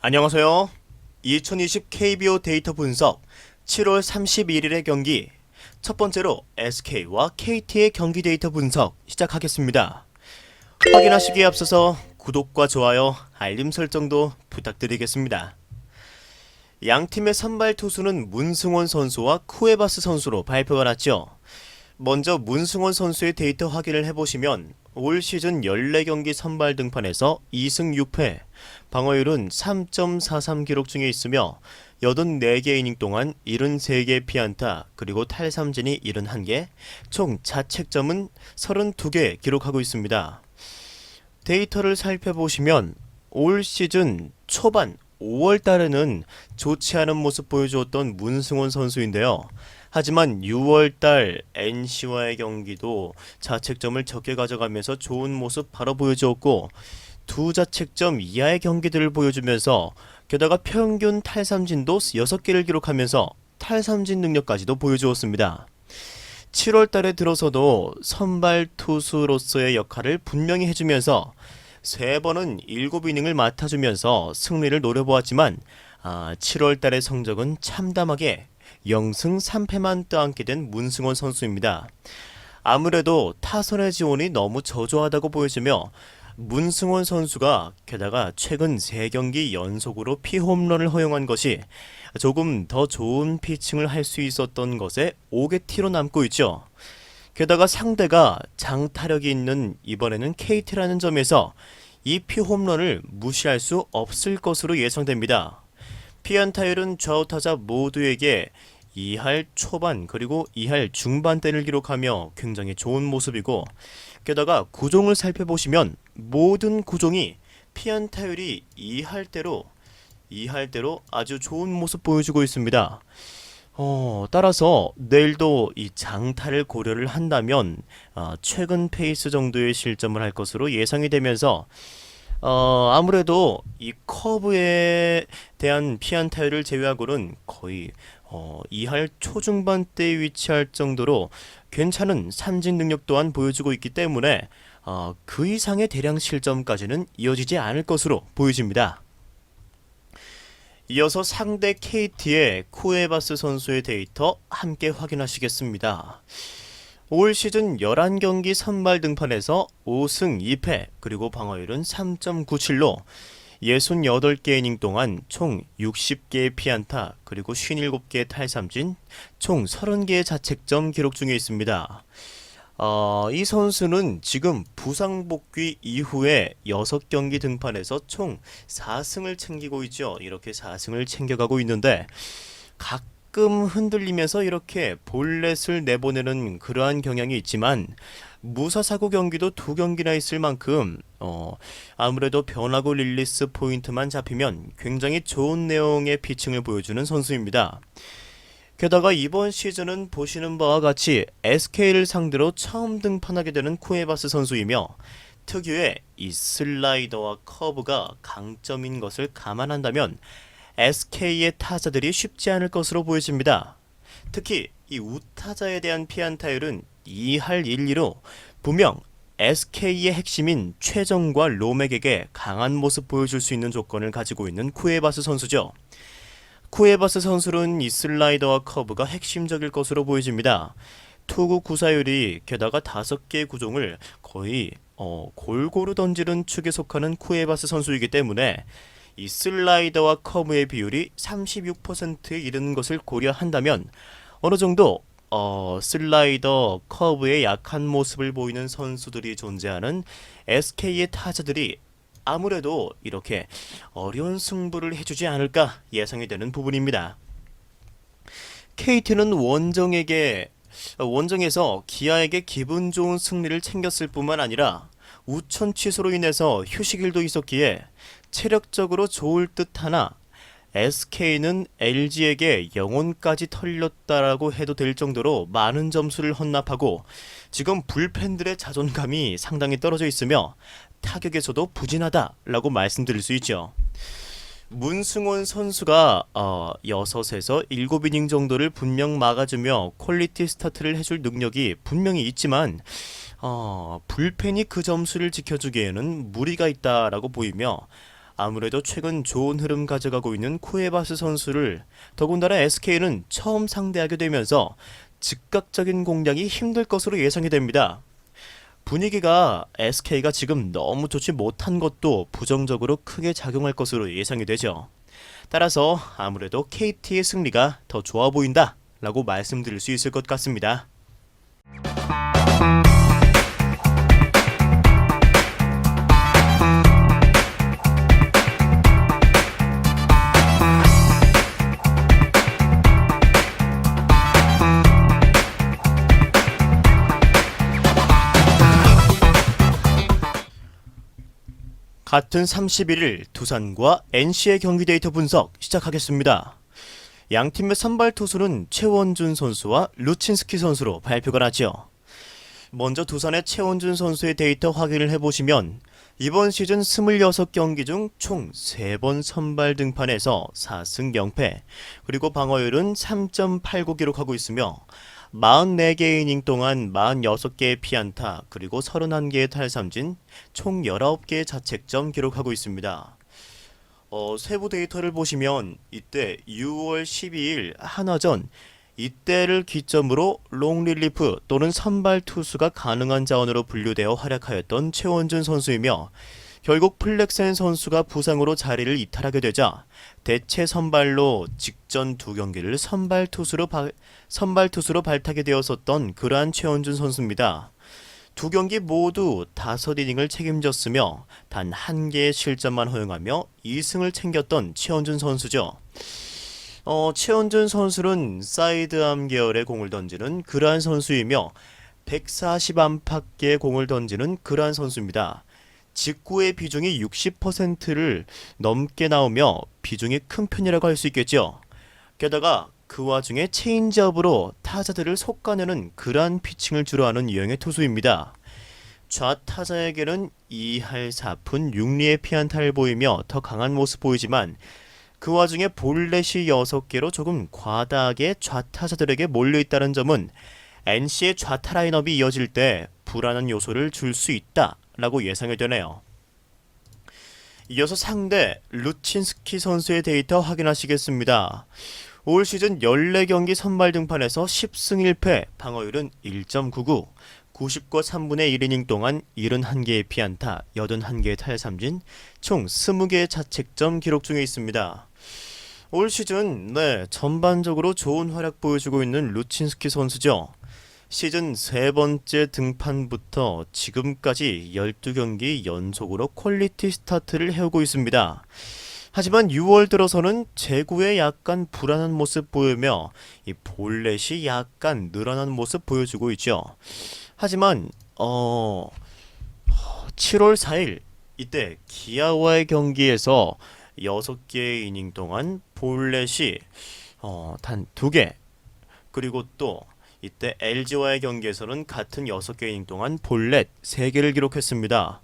안녕하세요. 2020 KBO 데이터 분석 7월 31일의 경기 첫 번째로 SK와 KT의 경기 데이터 분석 시작하겠습니다. 확인하시기에 앞서서 구독과 좋아요, 알림 설정도 부탁드리겠습니다. 양팀의 선발 투수는 문승원 선수와 쿠에바스 선수로 발표가 났죠. 먼저 문승원 선수의 데이터 확인을 해보시면 올 시즌 14경기 선발 등판에서 2승 6패, 방어율은 3.43 기록 중에 있으며 84개 이닝 동안 73개 피안타, 그리고 탈삼진이 71개, 총 자책점은 32개 기록하고 있습니다. 데이터를 살펴보시면 올 시즌 초반 5월 달에는 좋지 않은 모습 보여주었던 문승원 선수인데요. 하지만 6월달 NC와의 경기도 자책점을 적게 가져가면서 좋은 모습 바로 보여주었고, 두 자책점 이하의 경기들을 보여주면서 게다가 평균 탈삼진도 6개를 기록하면서 탈삼진 능력까지도 보여주었습니다. 7월달에 들어서도 선발 투수로서의 역할을 분명히 해주면서 3번은 7이닝을 맡아주면서 승리를 노려보았지만 7월달의 성적은 참담하게 0승 3패만 떠안게 된 문승원 선수입니다. 아무래도 타선의 지원이 너무 저조하다고 보여지며 문승원 선수가 게다가 최근 3경기 연속으로 피홈런을 허용한 것이 조금 더 좋은 피칭을 할 수 있었던 것에 5개 티로 남고 있죠. 게다가 상대가 장타력이 있는 이번에는 KT라는 점에서 이 피홈런을 무시할 수 없을 것으로 예상됩니다. 피안타율은 좌우타자 모두에게 2할 초반 그리고 2할 중반대를 기록하며 굉장히 좋은 모습이고, 게다가 구종을 살펴보시면 모든 구종이 피안타율이 2할대로 아주 좋은 모습 보여주고 있습니다. 따라서 내일도 이 장타를 고려를 한다면 최근 페이스 정도의 실점을 할 것으로 예상이 되면서 아무래도 이 커브에 대한 피안타율을 제외하고는 거의 2할 초중반대에 위치할 정도로 괜찮은 삼진 능력 또한 보여주고 있기 때문에 그 이상의 대량 실점까지는 이어지지 않을 것으로 보여집니다. 이어서 상대 KT의 쿠에바스 선수의 데이터 함께 확인하시겠습니다. 올 시즌 11경기 선발 등판에서 5승 2패 그리고 방어율은 3.97로 68개 이닝 동안 총 60개의 피안타 그리고 57개의 탈삼진, 총 30개의 자책점 기록 중에 있습니다. 이 선수는 지금 부상 복귀 이후에 6경기 등판에서 총 4승을 챙기고 있죠. 이렇게 4승을 챙겨가고 있는데 가끔 흔들리면서 이렇게 볼넷을 내보내는 그러한 경향이 있지만 무사사고 경기도 2경기나 있을 만큼 아무래도 변화구 릴리스 포인트만 잡히면 굉장히 좋은 내용의 피칭을 보여주는 선수입니다. 게다가 이번 시즌은 보시는 바와 같이 SK를 상대로 처음 등판하게 되는 쿠에바스 선수이며 특유의 이 슬라이더와 커브가 강점인 것을 감안한다면 SK의 타자들이 쉽지 않을 것으로 보여집니다. 특히 이 우타자에 대한 피안타율은 2할 1리로 분명 SK의 핵심인 최정과 로맥에게 강한 모습 보여줄 수 있는 조건을 가지고 있는 쿠에바스 선수죠. 쿠에바스 선수는 이 슬라이더와 커브가 핵심적일 것으로 보여집니다. 투구 구사율이 게다가 5개의 구종을 거의 골고루 던지는 축에 속하는 쿠에바스 선수이기 때문에 이 슬라이더와 커브의 비율이 36%에 이르는 것을 고려한다면 어느 정도 슬라이더, 커브의 약한 모습을 보이는 선수들이 존재하는 SK의 타자들이 아무래도 이렇게 어려운 승부를 해주지 않을까 예상이 되는 부분입니다. KT는 원정에서 기아에게 기분 좋은 승리를 챙겼을 뿐만 아니라 우천 취소로 인해서 휴식일도 있었기에 체력적으로 좋을 듯하나 SK는 LG에게 영혼까지 털렸다라고 해도 될 정도로 많은 점수를 헌납하고 지금 불펜들의 자존감이 상당히 떨어져 있으며 타격에서도 부진하다라고 말씀드릴 수 있죠. 문승원 선수가 6에서 7이닝 정도를 분명 막아주며 퀄리티 스타트를 해줄 능력이 분명히 있지만 불펜이 그 점수를 지켜주기에는 무리가 있다라고 보이며 아무래도 최근 좋은 흐름 가져가고 있는 쿠에바스 선수를 더군다나 SK는 처음 상대하게 되면서 즉각적인 공략이 힘들 것으로 예상이 됩니다. 분위기가 SK가 지금 너무 좋지 못한 것도 부정적으로 크게 작용할 것으로 예상이 되죠. 따라서 아무래도 KT의 승리가 더 좋아 보인다 라고 말씀드릴 수 있을 것 같습니다. 같은 31일 두산과 NC의 경기 데이터 분석 시작하겠습니다. 양팀의 선발 투수는 최원준 선수와 루친스키 선수로 발표가 나죠. 먼저 두산의 최원준 선수의 데이터 확인을 해보시면 이번 시즌 26경기 중 총 3번 선발 등판에서 4승 0패, 그리고 방어율은 3.89 기록하고 있으며 44개 이닝 동안 46개의 피안타, 그리고 31개의 탈삼진, 총 19개의 자책점 기록하고 있습니다. 세부 데이터를 보시면 이때 6월 12일 한화전, 이때를 기점으로 롱릴리프 또는 선발 투수가 가능한 자원으로 분류되어 활약하였던 최원준 선수이며, 결국 플렉센 선수가 부상으로 자리를 이탈하게 되자 대체 선발로 직전 2경기를 선발 투수로 발탁이 되었었던 그러한 최원준 선수입니다. 2경기 모두 5이닝을 책임졌으며 단 1개의 실점만 허용하며 2승을 챙겼던 최원준 선수죠. 최원준 선수는 사이드암 계열의 공을 던지는 그러한 선수이며 140 안팎의 공을 던지는 그러한 선수입니다. 직구의 비중이 60%를 넘게 나오며 비중이 큰 편이라고 할 수 있겠죠. 게다가 그 와중에 체인지업으로 타자들을 솎아내는 그러한 피칭을 주로 하는 유형의 투수입니다. 좌타자에게는 2할 4푼 6리의 피안타를 보이며 더 강한 모습 보이지만, 그 와중에 볼넷이 6개로 조금 과다하게 좌타자들에게 몰려있다는 점은 NC의 좌타 라인업이 이어질 때 불안한 요소를 줄 수 있다 라고 예상이 되네요. 이어서 상대 루친스키 선수의 데이터 확인하시겠습니다. 올 시즌 14경기 선발 등판에서 10승 1패, 방어율은 1.99, 90과 3분의 1이닝 동안 71개의 피안타, 81개의 탈삼진, 총 20개의 자책점 기록 중에 있습니다. 올 시즌 전반적으로 좋은 활약 보여주고 있는 루친스키 선수죠. 시즌 3번째 등판부터 지금까지 12경기 연속으로 퀄리티 스타트를 해오고 있습니다. 하지만 6월 들어서는 제구에 약간 불안한 모습 보이며 이 볼넷이 약간 늘어난 모습 보여주고 있죠. 하지만 7월 4일 이때 기아와의 경기에서 6개의 이닝 동안 볼넷이 단 2개, 그리고 또 이때 LG와의 경기에서는 같은 6개 이닝 동안 볼넷 3개를 기록했습니다.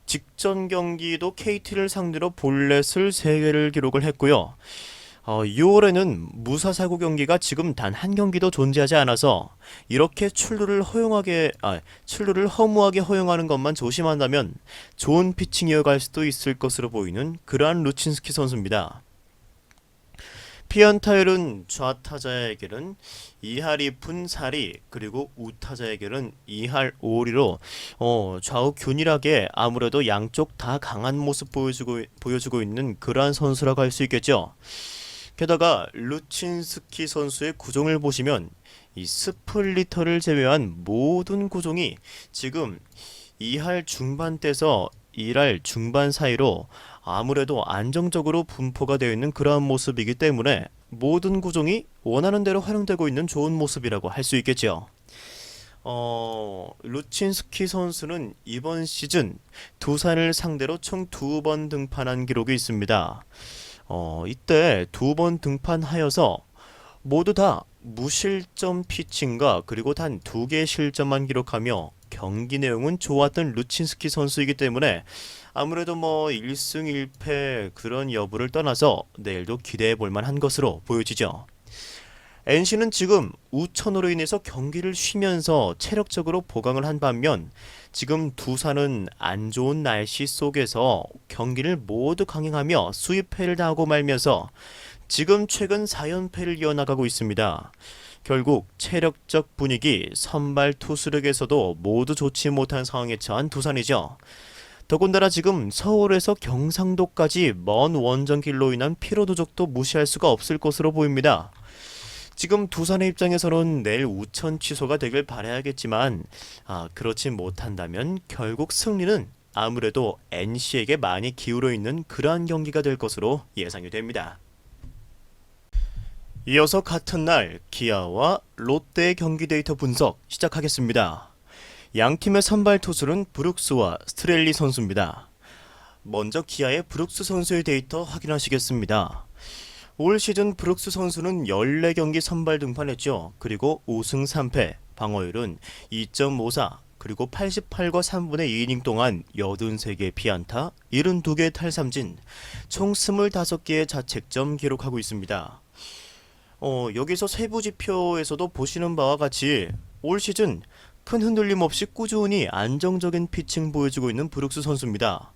직전 경기도 KT를 상대로 볼넷을 3개를 기록을 했고요. 6월에는 무사사고 경기가 지금 단 한 경기도 존재하지 않아서 이렇게 출루를 허무하게 허용하는 것만 조심한다면 좋은 피칭 이어갈 수도 있을 것으로 보이는 그러한 루친스키 선수입니다. 피안타율은 좌타자에게는 2할 2푼 4리, 그리고 우타자에게는 2할 5리로 좌우 균일하게 아무래도 양쪽 다 강한 모습 보여주고 있는 그러한 선수라고 할 수 있겠죠. 게다가 루친스키 선수의 구종을 보시면 이 스플리터를 제외한 모든 구종이 지금 2할 중반대에서 1할 중반 사이로 아무래도 안정적으로 분포가 되어 있는 그러한 모습이기 때문에 모든 구종이 원하는 대로 활용되고 있는 좋은 모습이라고 할 수 있겠죠. 루친스키 선수는 이번 시즌 두산을 상대로 총 2번 등판한 기록이 있습니다. 이때 2번 등판하여서 모두 다 무실점 피칭과 그리고 단 2개의 실점만 기록하며 경기 내용은 좋았던 루친스키 선수이기 때문에 아무래도 1승 1패 그런 여부를 떠나서 내일도 기대해 볼 만한 것으로 보여지죠. NC는 지금 우천으로 인해서 경기를 쉬면서 체력적으로 보강을 한 반면 지금 두산은 안 좋은 날씨 속에서 경기를 모두 강행하며 수입패를 당하고 말면서 지금 최근 4연패를 이어나가고 있습니다. 결국 체력적 분위기, 선발 투수력에서도 모두 좋지 못한 상황에 처한 두산이죠. 더군다나 지금 서울에서 경상도까지 먼 원정길로 인한 피로 누적도 무시할 수가 없을 것으로 보입니다. 지금 두산의 입장에서는 내일 우천 취소가 되길 바라야겠지만 그렇지 못한다면 결국 승리는 아무래도 NC에게 많이 기울어 있는 그러한 경기가 될 것으로 예상이 됩니다. 이어서 같은 날 기아와 롯데의 경기 데이터 분석 시작하겠습니다. 양 팀의 선발 투수는 브룩스와 스트렐리 선수입니다. 먼저 기아의 브룩스 선수의 데이터 확인하시겠습니다. 올 시즌 브룩스 선수는 14경기 선발 등판했죠. 그리고 5승 3패, 방어율은 2.54, 그리고 88과 3분의 2이닝 동안 83개의 피안타, 72개의 탈삼진, 총 25개의 자책점 기록하고 있습니다. 여기서 세부 지표에서도 보시는 바와 같이 올 시즌 큰 흔들림 없이 꾸준히 안정적인 피칭 보여주고 있는 브룩스 선수입니다.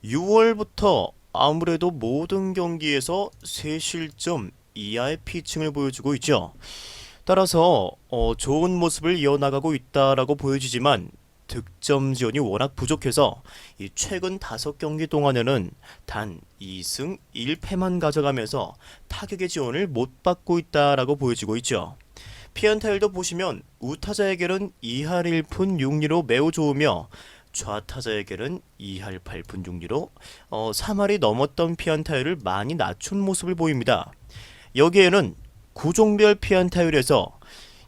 6월부터 아무래도 모든 경기에서 3실점 이하의 피칭을 보여주고 있죠. 따라서 좋은 모습을 이어나가고 있다라고 보여지지만 득점 지원이 워낙 부족해서 이 최근 5경기 동안에는 단 2승 1패만 가져가면서 타격의 지원을 못 받고 있다라고 보여지고 있죠. 피안타율도 보시면 우타자에게는 2할 1푼 6리로 매우 좋으며 좌타자에게는 2할 8푼 6리로 3할이 넘었던 피안타율을 많이 낮춘 모습을 보입니다. 여기에는 구종별 피안타율에서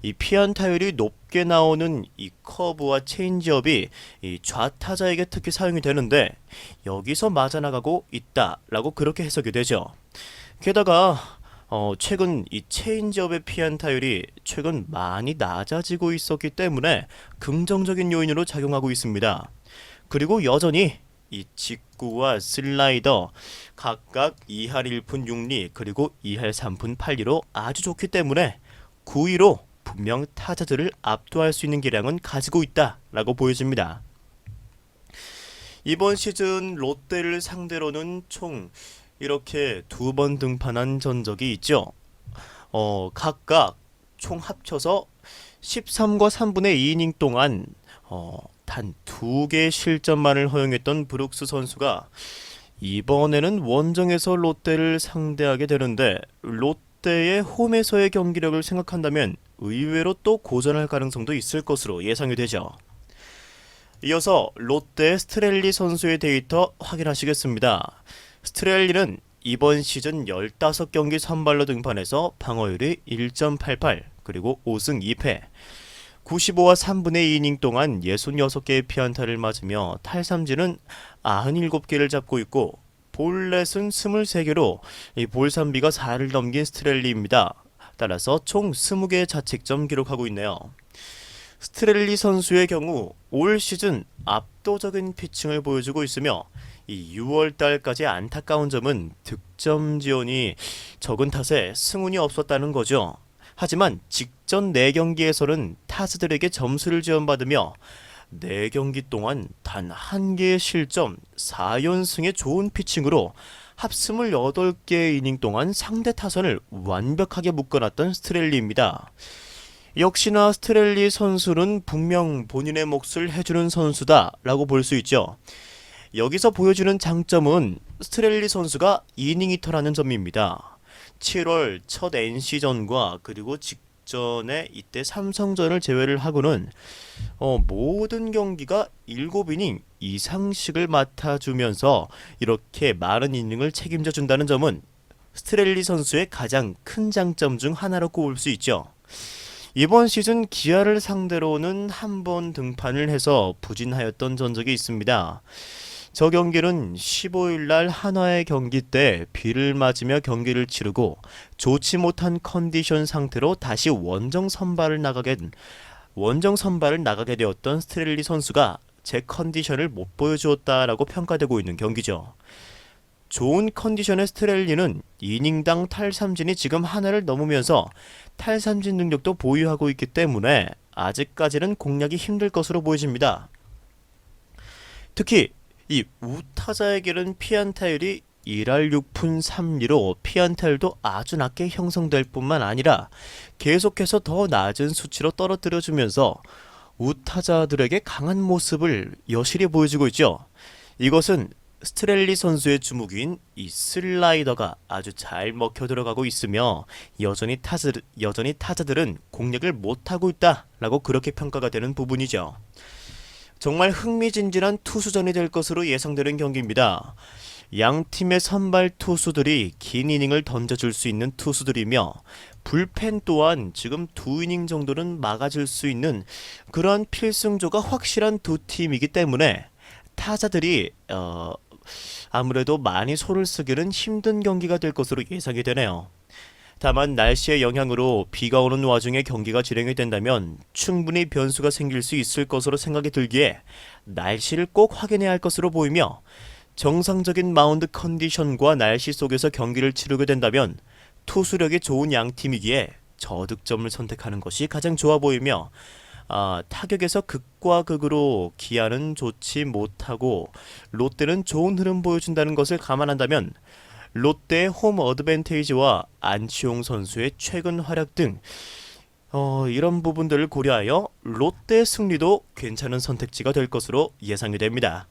이 피안타율이 높게 나오는 이 커브와 체인지업이 이 좌타자에게 특히 사용이 되는데 여기서 맞아나가고 있다라고 그렇게 해석이 되죠. 게다가 최근 이 체인지업의 피안타율이 최근 많이 낮아지고 있었기 때문에 긍정적인 요인으로 작용하고 있습니다. 그리고 여전히 이 직구와 슬라이더 각각 2할 1푼 6리 그리고 2할 3푼 8리로 아주 좋기 때문에 9위로 분명 타자들을 압도할 수 있는 기량은 가지고 있다라고 보여집니다. 이번 시즌 롯데를 상대로는 총 이렇게 2번 등판한 전적이 있죠. 각각 총 합쳐서 13과 3분의 2이닝 동안 단 2개의 실점만을 허용했던 브룩스 선수가 이번에는 원정에서 롯데를 상대하게 되는데 롯데의 홈에서의 경기력을 생각한다면 의외로 또 고전할 가능성도 있을 것으로 예상이 되죠. 이어서 롯데 스트렐리 선수의 데이터 확인하시겠습니다. 스트렐리는 이번 시즌 15경기 선발로 등판해서 방어율이 1.88 그리고 5승 2패 95와 3분의 2이닝 동안 66개의 피안타를 맞으며 탈삼진은 97개를 잡고 있고 볼넷은 23개로 이 볼삼비가 4를 넘긴 스트렐리입니다. 따라서 총 20개의 자책점 기록하고 있네요. 스트렐리 선수의 경우 올 시즌 압도적인 피칭을 보여주고 있으며 이 6월달까지 안타까운 점은 득점 지원이 적은 탓에 승운이 없었다는 거죠. 하지만 직전 4경기에서는 타수들에게 점수를 지원받으며 4경기 동안 단 1개의 실점 4연승의 좋은 피칭으로 합 28개의 이닝 동안 상대 타선을 완벽하게 묶어놨던 스트렐리입니다. 역시나 스트렐리 선수는 분명 본인의 몫을 해주는 선수다라고 볼 수 있죠. 여기서 보여주는 장점은 스트렐리 선수가 이닝 히터라는 점입니다. 7월 첫 NC전과 그리고 직전에 이때 삼성전을 제외를 하고는 모든 경기가 7이닝 이상씩을 맡아주면서 이렇게 많은 이닝을 책임져 준다는 점은 스트렐리 선수의 가장 큰 장점 중 하나로 꼽을 수 있죠. 이번 시즌 기아를 상대로는 한 번 등판을 해서 부진하였던 전적이 있습니다. 저 경기는 15일날 한화의 경기 때 비를 맞으며 경기를 치르고 좋지 못한 컨디션 상태로 다시 원정 선발을 나가게 되었던 스트렐리 선수가 제 컨디션을 못 보여주었다라고 평가되고 있는 경기죠. 좋은 컨디션의 스트렐리는 이닝당 탈삼진이 지금 하나를 넘으면서 탈삼진 능력도 보유하고 있기 때문에 아직까지는 공략이 힘들 것으로 보여집니다. 특히 이 우타자에게는 피안타율이 1할 6푼 3리로 피안타율도 아주 낮게 형성될 뿐만 아니라 계속해서 더 낮은 수치로 떨어뜨려주면서 우타자들에게 강한 모습을 여실히 보여주고 있죠. 이것은 스트렐리 선수의 주무기인 이 슬라이더가 아주 잘 먹혀 들어가고 있으며 여전히 타자들은 공략을 못하고 있다라고 그렇게 평가가 되는 부분이죠. 정말 흥미진진한 투수전이 될 것으로 예상되는 경기입니다. 양 팀의 선발 투수들이 긴 이닝을 던져줄 수 있는 투수들이며 불펜 또한 지금 2이닝 정도는 막아줄 수 있는 그러한 필승조가 확실한 두 팀이기 때문에 타자들이 아무래도 많이 손을 쓰기는 힘든 경기가 될 것으로 예상이 되네요. 다만 날씨의 영향으로 비가 오는 와중에 경기가 진행이 된다면 충분히 변수가 생길 수 있을 것으로 생각이 들기에 날씨를 꼭 확인해야 할 것으로 보이며 정상적인 마운드 컨디션과 날씨 속에서 경기를 치르게 된다면 투수력이 좋은 양 팀이기에 저득점을 선택하는 것이 가장 좋아 보이며 타격에서 극과 극으로 기아는 좋지 못하고 롯데는 좋은 흐름 보여준다는 것을 감안한다면 롯데의 홈 어드밴테이지와 안치홍 선수의 최근 활약 등 이런 부분들을 고려하여 롯데 승리도 괜찮은 선택지가 될 것으로 예상이 됩니다.